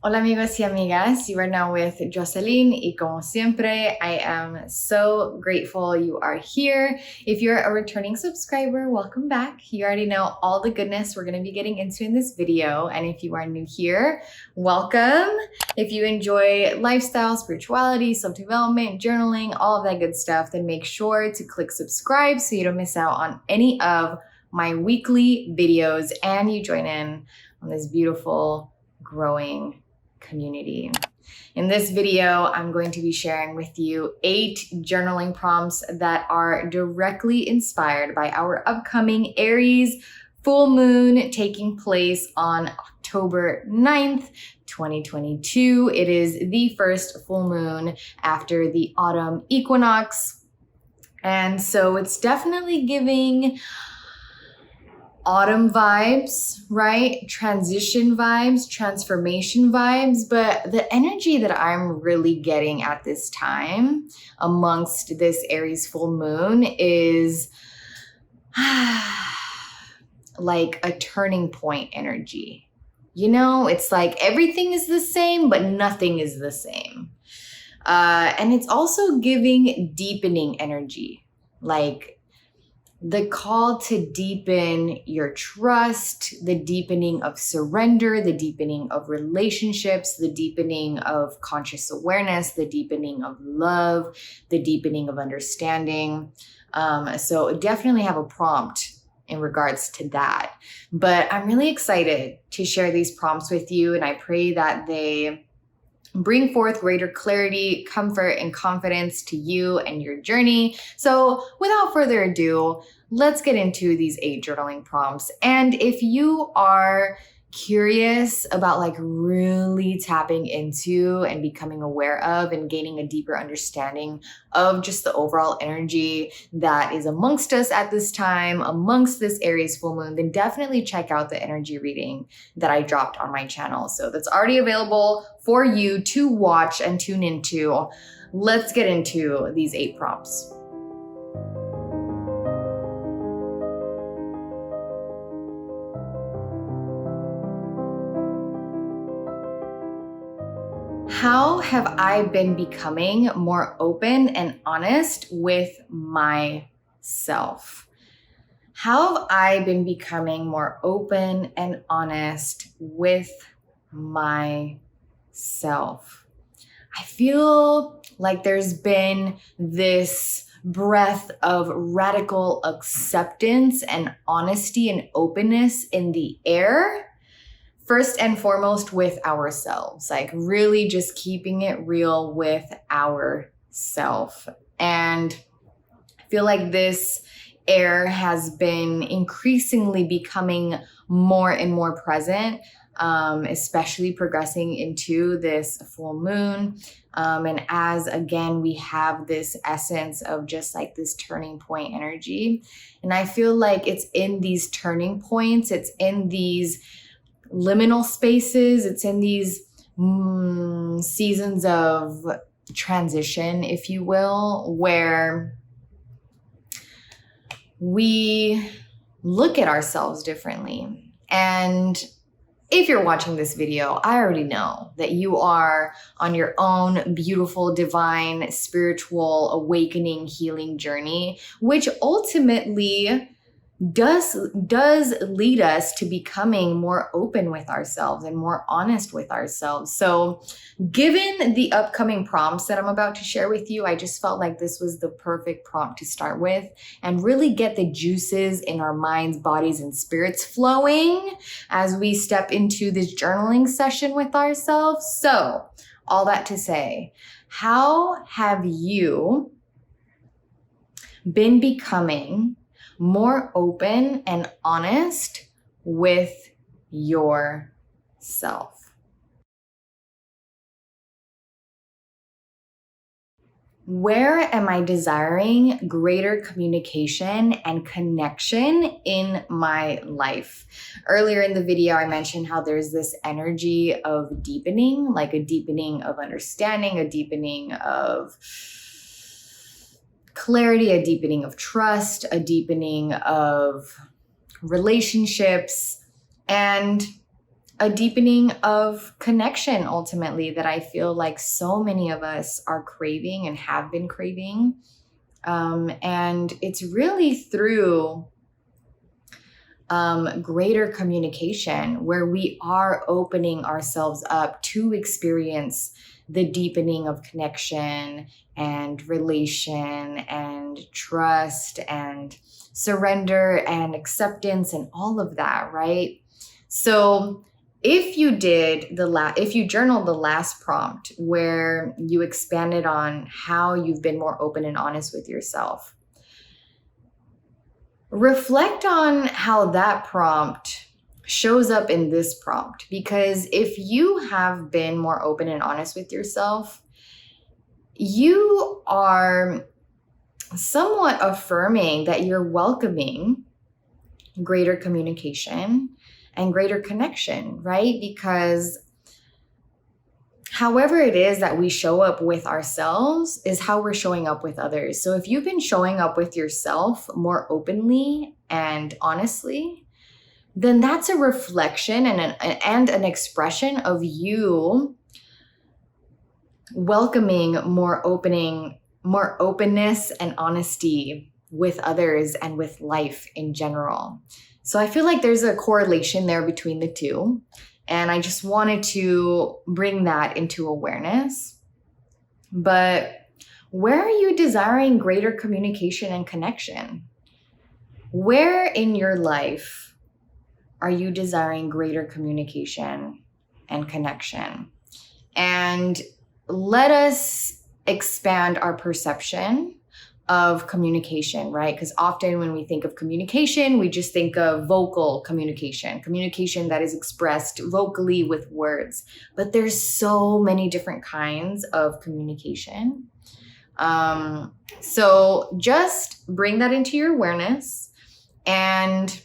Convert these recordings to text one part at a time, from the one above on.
Hola amigos y amigas, you are now with Jocelyn y como siempre, I am so grateful you are here. If you're a returning subscriber, welcome back. You already know all the goodness we're going to be getting into in this video, and if you are new here, welcome. If you enjoy lifestyle, spirituality, self-development, journaling, all of that good stuff, then make sure to click subscribe so you don't miss out on any of my weekly videos and you join in on this beautiful, growing community. In this video, I'm going to be sharing with you 8 journaling prompts that are directly inspired by our upcoming Aries Full Moon taking place on October 9th, 2022. It is the first full moon after the autumn equinox. And so it's definitely giving autumn vibes, right? Transition vibes, transformation vibes. But the energy that I'm really getting at this time amongst this Aries full moon is like a turning point energy. You know, it's like everything is the same, but nothing is the same. And it's also giving deepening energy, like the call to deepen your trust, the deepening of surrender, the deepening of relationships, the deepening of conscious awareness, the deepening of love, the deepening of understanding. So definitely have a prompt in regards to that. But I'm really excited to share these prompts with you, and I pray that they bring forth greater clarity, comfort, and confidence to you and your journey. So without further ado, let's get into these 8 journaling prompts. And if you are curious about like really tapping into and becoming aware of and gaining a deeper understanding of just the overall energy that is amongst us at this time, amongst this Aries full moon, then definitely check out the energy reading that I dropped on my channel. So that's already available for you to watch and tune into. Let's get into these 8 prompts. How have I been becoming more open and honest with myself? How have I been becoming more open and honest with myself? I feel like there's been this breath of radical acceptance and honesty and openness in the air. First and foremost with ourselves, like really just keeping it real with ourself. And I feel like this air has been increasingly becoming more and more present, especially progressing into this full moon. And as again, we have this essence of just like this turning point energy. And I feel like it's in these turning points, it's in these liminal spaces, it's in these seasons of transition, if you will, where we look at ourselves differently. And if you're watching this video, I already know that you are on your own beautiful, divine, spiritual, awakening, healing journey, which ultimately does lead us to becoming more open with ourselves and more honest with ourselves. So given the upcoming prompts that I'm about to share with you, I just felt like this was the perfect prompt to start with and really get the juices in our minds, bodies, and spirits flowing as we step into this journaling session with ourselves. So all that to say, how have you been becoming more open and honest with yourself? Where am I desiring greater communication and connection in my life? Earlier in the video, I mentioned how there's this energy of deepening, like a deepening of understanding, a deepening of clarity, a deepening of trust, a deepening of relationships. And a deepening of connection ultimately that I feel like so many of us are craving and have been craving. And it's really through greater communication where we are opening ourselves up to experience the deepening of connection and relation and trust and surrender and acceptance and all of that, right? So if you journaled the last prompt where you expanded on how you've been more open and honest with yourself, reflect on how that prompt shows up in this prompt. Because if you have been more open and honest with yourself, you are somewhat affirming that you're welcoming greater communication and greater connection, right? Because however it is that we show up with ourselves is how we're showing up with others. So if you've been showing up with yourself more openly and honestly, then that's a reflection and an expression of you welcoming more openness and honesty with others and with life in general. So I feel like there's a correlation there between the two. And I just wanted to bring that into awareness. But where are you desiring greater communication and connection? Where in your life are you desiring greater communication and connection? And let us expand our perception of communication, right? Because often when we think of communication, we just think of vocal communication that is expressed vocally with words. But there's so many different kinds of communication. So just bring that into your awareness and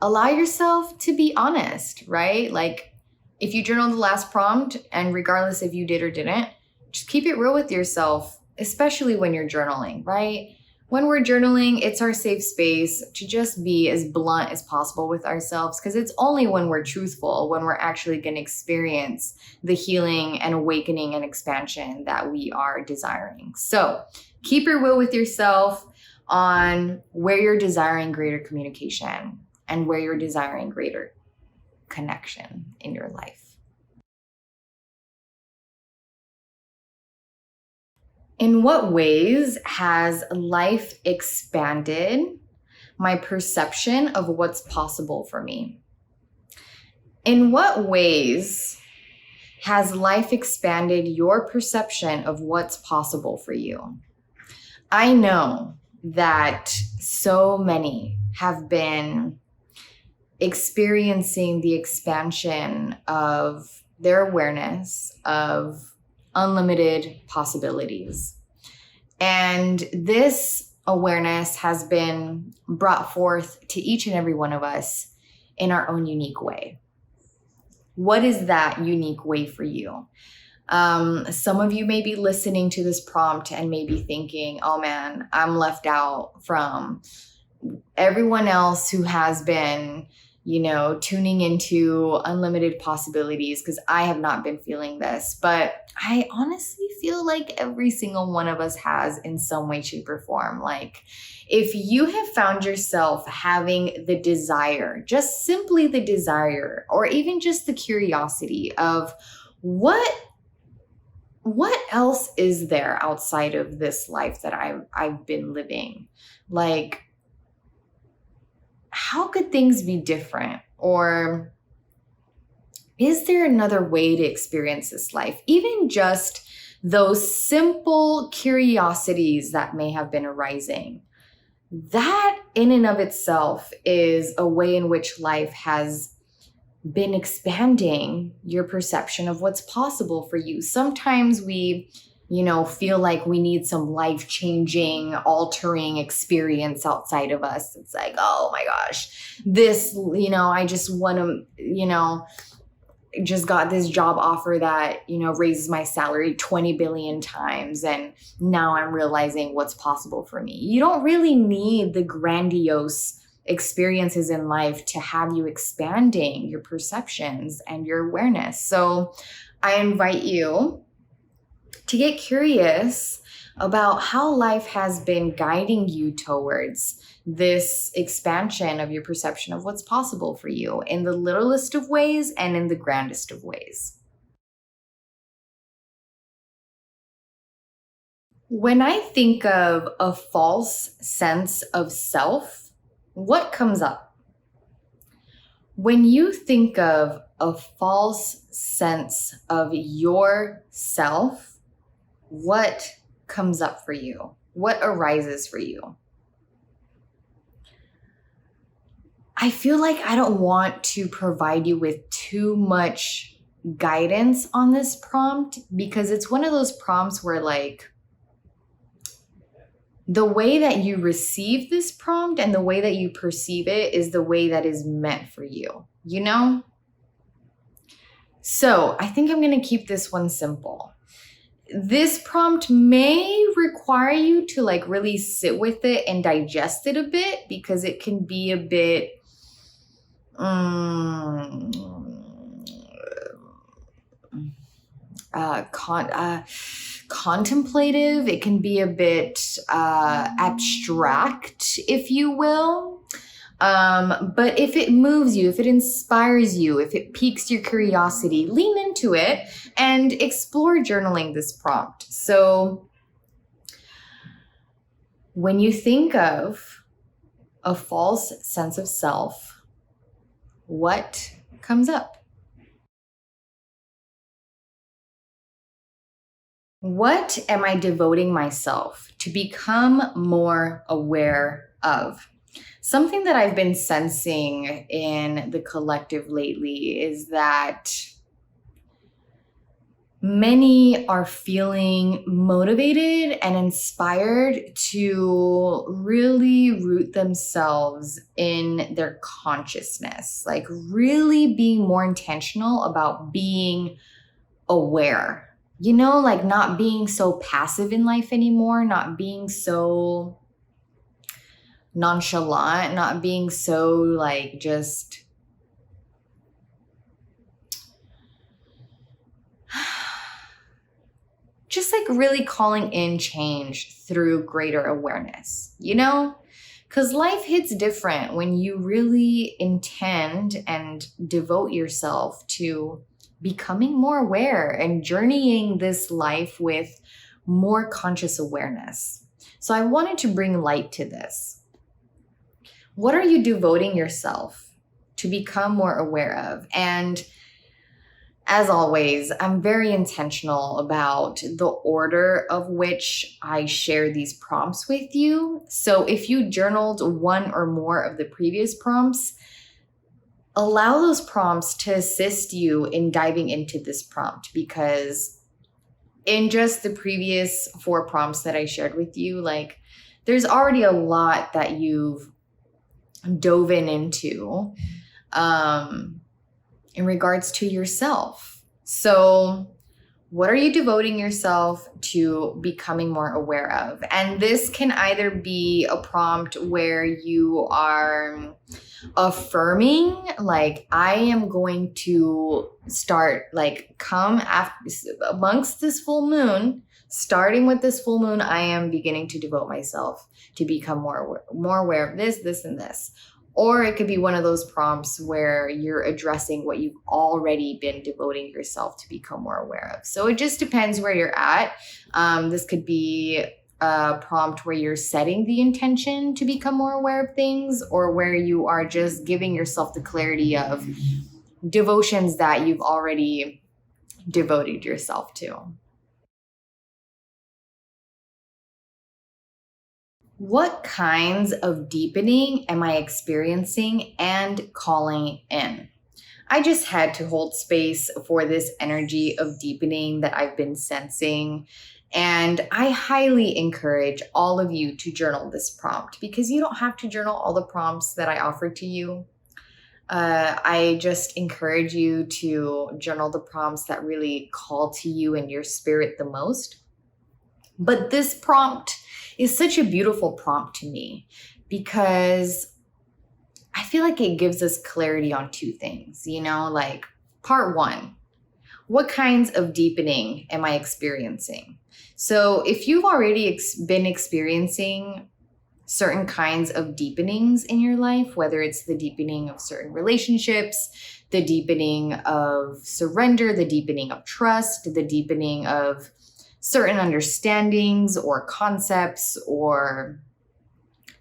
allow yourself to be honest, right? Like if you journal the last prompt, and regardless if you did or didn't, just keep it real with yourself, especially when you're journaling, right? When we're journaling, it's our safe space to just be as blunt as possible with ourselves, because it's only when we're truthful, when we're actually going to experience the healing and awakening and expansion that we are desiring. So keep it real with yourself on where you're desiring greater communication and where you're desiring greater connection in your life. In what ways has life expanded my perception of what's possible for me? In what ways has life expanded your perception of what's possible for you? I know that so many have been experiencing the expansion of their awareness of unlimited possibilities. And this awareness has been brought forth to each and every one of us in our own unique way. What is that unique way for you? Some of you may be listening to this prompt and may be thinking, oh man, I'm left out from everyone else who has been, tuning into unlimited possibilities, because I have not been feeling this. But I honestly feel like every single one of us has in some way, shape, or form. Like if you have found yourself having the desire, just simply the desire, or even just the curiosity of what else is there outside of this life that I've been living? Like, how could things be different? Or is there another way to experience this life? Even just those simple curiosities that may have been arising. That in and of itself is a way in which life has been expanding your perception of what's possible for you. Sometimes we feel like we need some life-changing, altering experience outside of us. It's like, oh my gosh, this, I just want to, just got this job offer that, raises my salary 20 billion times. And now I'm realizing what's possible for me. You don't really need the grandiose experiences in life to have you expanding your perceptions and your awareness. So I invite you to get curious about how life has been guiding you towards this expansion of your perception of what's possible for you in the littlest of ways and in the grandest of ways. When I think of a false sense of self, what comes up? When you think of a false sense of yourself, what comes up for you? What arises for you? I feel like I don't want to provide you with too much guidance on this prompt because it's one of those prompts where like the way that you receive this prompt and the way that you perceive it is the way that is meant for you, you know? So I think I'm going to keep this one simple. This prompt may require you to like really sit with it and digest it a bit because it can be a bit contemplative. It can be a bit abstract, if you will. But if it moves you, if it inspires you, if it piques your curiosity, lean into it and explore journaling this prompt. So when you think of a false sense of self, what comes up? What am I devoting myself to become more aware of? Something that I've been sensing in the collective lately is that many are feeling motivated and inspired to really root themselves in their consciousness, like really being more intentional about being aware. You know, like not being so passive in life anymore, not being so nonchalant, not being so like just like really calling in change through greater awareness, you know? Because life hits different when you really intend and devote yourself to becoming more aware and journeying this life with more conscious awareness. So I wanted to bring light to this. What are you devoting yourself to become more aware of? And as always, I'm very intentional about the order of which I share these prompts with you. So if you journaled one or more of the previous prompts, allow those prompts to assist you in diving into this prompt, because in just the previous 4 prompts that I shared with you, like there's already a lot that you've dove into in regards to yourself. So what are you devoting yourself to becoming more aware of? And this can either be a prompt where you are affirming, like, I am going to start, like, come after amongst this full moon, starting with this full moon, I am beginning to devote myself to become more aware of this, and this. Or it could be one of those prompts where you're addressing what you've already been devoting yourself to become more aware of. So it just depends where you're at. This could be a prompt where you're setting the intention to become more aware of things, or where you are just giving yourself the clarity of devotions that you've already devoted yourself to. What kinds of deepening am I experiencing and calling in? I just had to hold space for this energy of deepening that I've been sensing. And I highly encourage all of you to journal this prompt, because you don't have to journal all the prompts that I offer to you. I just encourage you to journal the prompts that really call to you in your spirit the most. But this prompt is such a beautiful prompt to me, because I feel like it gives us clarity on two things, like part one, what kinds of deepening am I experiencing? So if you've already been experiencing certain kinds of deepenings in your life, whether it's the deepening of certain relationships, the deepening of surrender, the deepening of trust, the deepening of certain understandings or concepts or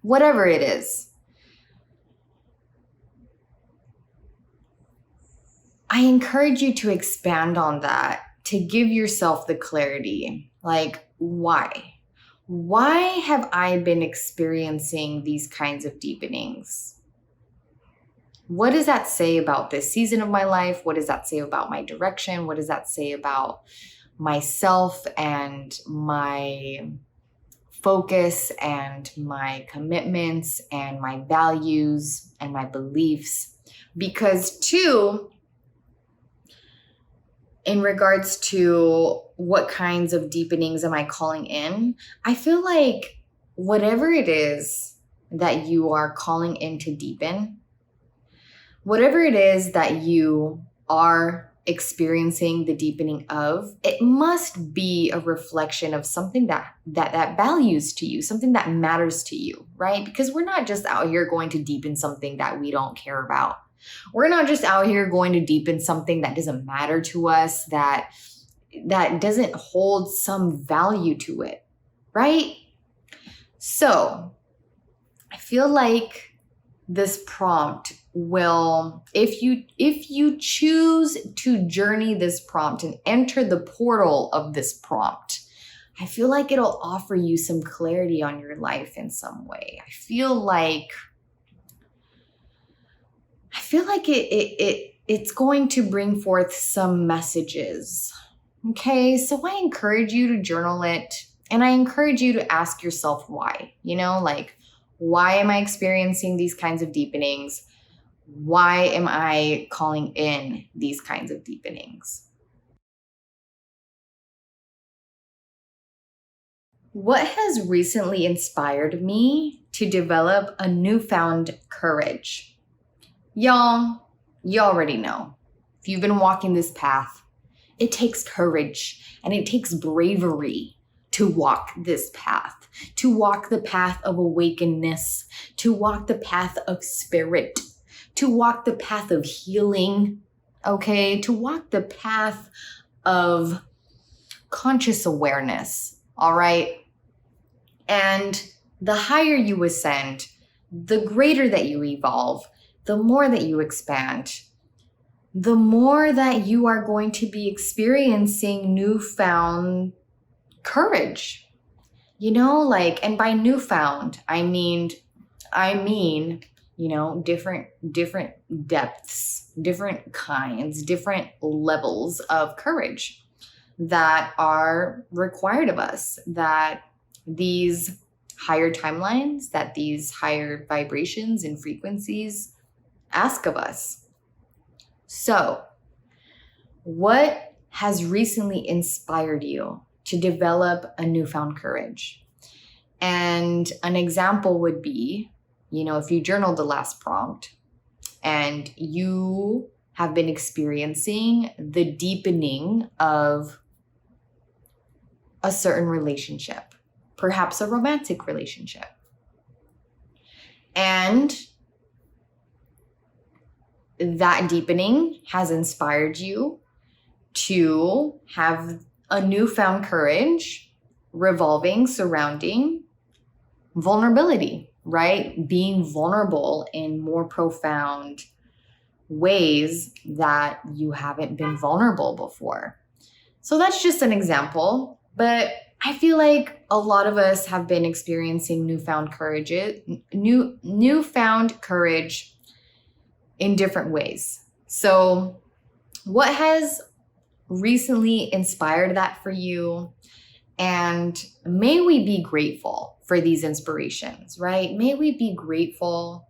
whatever it is, I encourage you to expand on that, to give yourself the clarity. Like, why? Why have I been experiencing these kinds of deepenings? What does that say about this season of my life? What does that say about my direction? What does that say about myself and my focus and my commitments and my values and my beliefs? Because two, in regards to what kinds of deepenings am I calling in, I feel like whatever it is that you are calling in to deepen, whatever it is that you are experiencing the deepening of, it must be a reflection of something that values to you, something that matters to you, right? Because we're not just out here going to deepen something that we don't care about. We're not just out here going to deepen something that doesn't matter to us, that doesn't hold some value to it, right? So I feel like this prompt will, if you choose to journey this prompt and enter the portal of this prompt, I feel like it'll offer you some clarity on your life in some way. I feel like it's going to bring forth some messages. Okay, so I encourage you to journal it, and I encourage you to ask yourself why. Like, why am I experiencing these kinds of deepenings? Why am I calling in these kinds of deepenings? What has recently inspired me to develop a newfound courage? Y'all, you already know. If you've been walking this path, it takes courage and it takes bravery to walk this path, to walk the path of awakenedness, to walk the path of spirit, to walk the path of healing, okay? To walk the path of conscious awareness, all right? And the higher you ascend, the greater that you evolve, the more that you expand, the more that you are going to be experiencing newfound courage. And by newfound, I mean, different depths, different kinds, different levels of courage that are required of us, that these higher timelines, that these higher vibrations and frequencies ask of us. So, what has recently inspired you to develop a newfound courage? And an example would be, if you journaled the last prompt and you have been experiencing the deepening of a certain relationship, perhaps a romantic relationship. And that deepening has inspired you to have a newfound courage surrounding vulnerability, right? Being vulnerable in more profound ways that you haven't been vulnerable before. So that's just an example, but I feel like a lot of us have been experiencing newfound courage in different ways. So what has recently inspired that for you? And may we be grateful for these inspirations, right? May we be grateful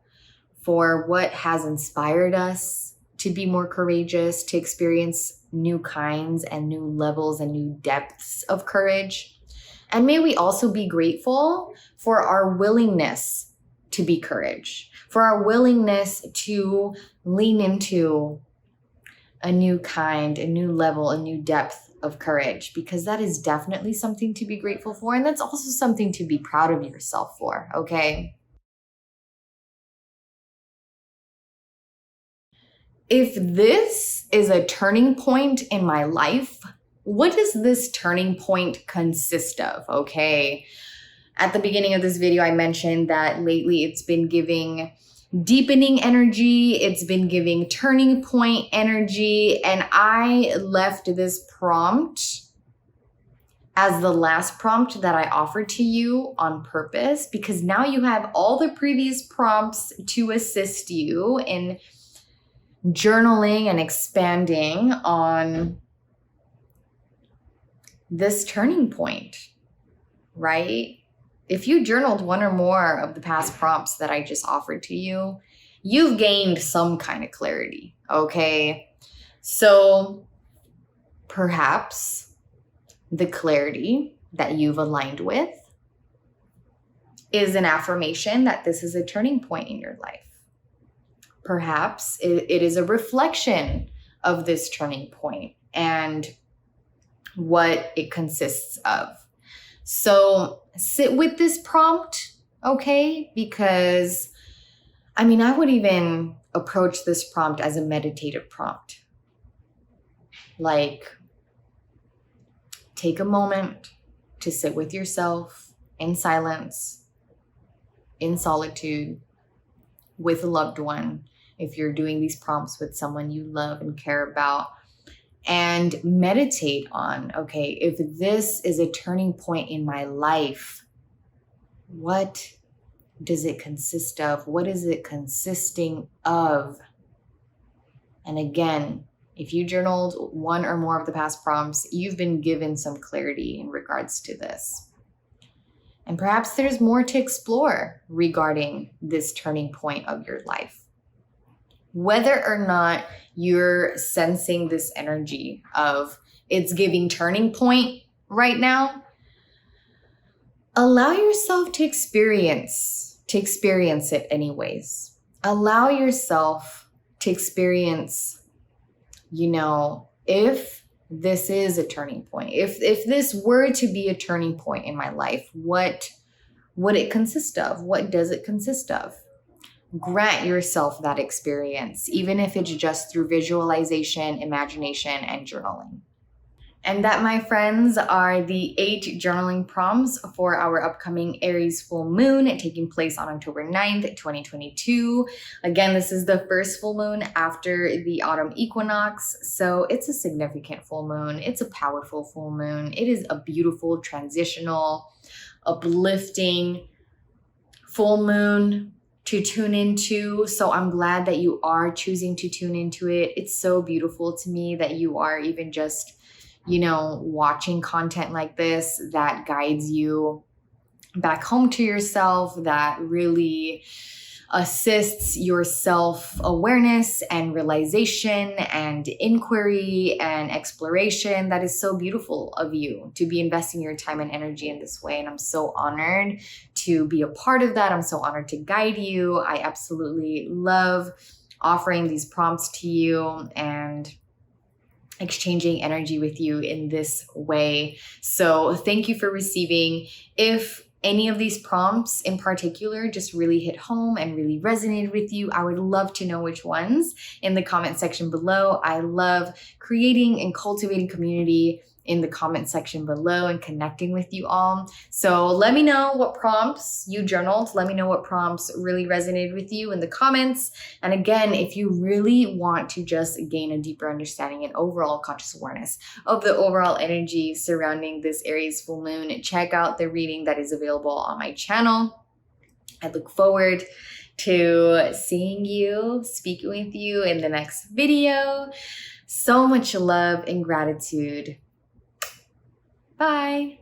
for what has inspired us to be more courageous, to experience new kinds and new levels and new depths of courage. And may we also be grateful for our willingness to be courage, for our willingness to lean into a new kind, a new level, a new depth of courage, because that is definitely something to be grateful for. And that's also something to be proud of yourself for, okay? If this is a turning point in my life, what does this turning point consist of, okay? At the beginning of this video, I mentioned that lately it's been giving deepening energy, it's been giving turning point energy, and I left this prompt as the last prompt that I offered to you on purpose, because now you have all the previous prompts to assist you in journaling and expanding on this turning point, right? If you journaled one or more of the past prompts that I just offered to you, you've gained some kind of clarity, okay? So perhaps the clarity that you've aligned with is an affirmation that this is a turning point in your life. Perhaps it is a reflection of this turning point and what it consists of. So sit with this prompt, okay? Because, I mean, I would even approach this prompt as a meditative prompt. Like, take a moment to sit with yourself in silence, in solitude, with a loved one, if you're doing these prompts with someone you love and care about, and meditate on, okay, if this is a turning point in my life, what does it consist of? What is it consisting of? And again, if you journaled one or more of the past prompts, you've been given some clarity in regards to this. And perhaps there's more to explore regarding this turning point of your life. Whether or not you're sensing this energy of it's giving turning point right now, allow yourself to experience it anyways. Allow yourself to experience, if this is a turning point, if this were to be a turning point in my life, what would it consist of? What does it consist of? Grant yourself that experience, even if it's just through visualization, imagination, and journaling. And that, my friends, are the 8 journaling prompts for our upcoming Aries Full Moon taking place on October 9th, 2022. Again, this is the first full moon after the autumn equinox, so it's a significant full moon. It's a powerful full moon. It is a beautiful, transitional, uplifting full moon to tune into. So I'm glad that you are choosing to tune into it. It's so beautiful to me that you are even just, watching content like this that guides you back home to yourself, that really assists your self-awareness and realization and inquiry and exploration. That is so beautiful of you to be investing your time and energy in this way. And I'm so honored to be a part of that. I'm so honored to guide you. I absolutely love offering these prompts to you and exchanging energy with you in this way. So thank you for receiving. If any of these prompts in particular just really hit home and really resonated with you, I would love to know which ones in the comment section below. I love creating and cultivating community in the comment section below and connecting with you all. So let me know what prompts you journaled. Let me know what prompts really resonated with you in the comments. And again, if you really want to just gain a deeper understanding and overall conscious awareness of the overall energy surrounding this Aries full moon, check out the reading that is available on my channel. I look forward to seeing you, speaking with you in the next video. So much love and gratitude. Bye.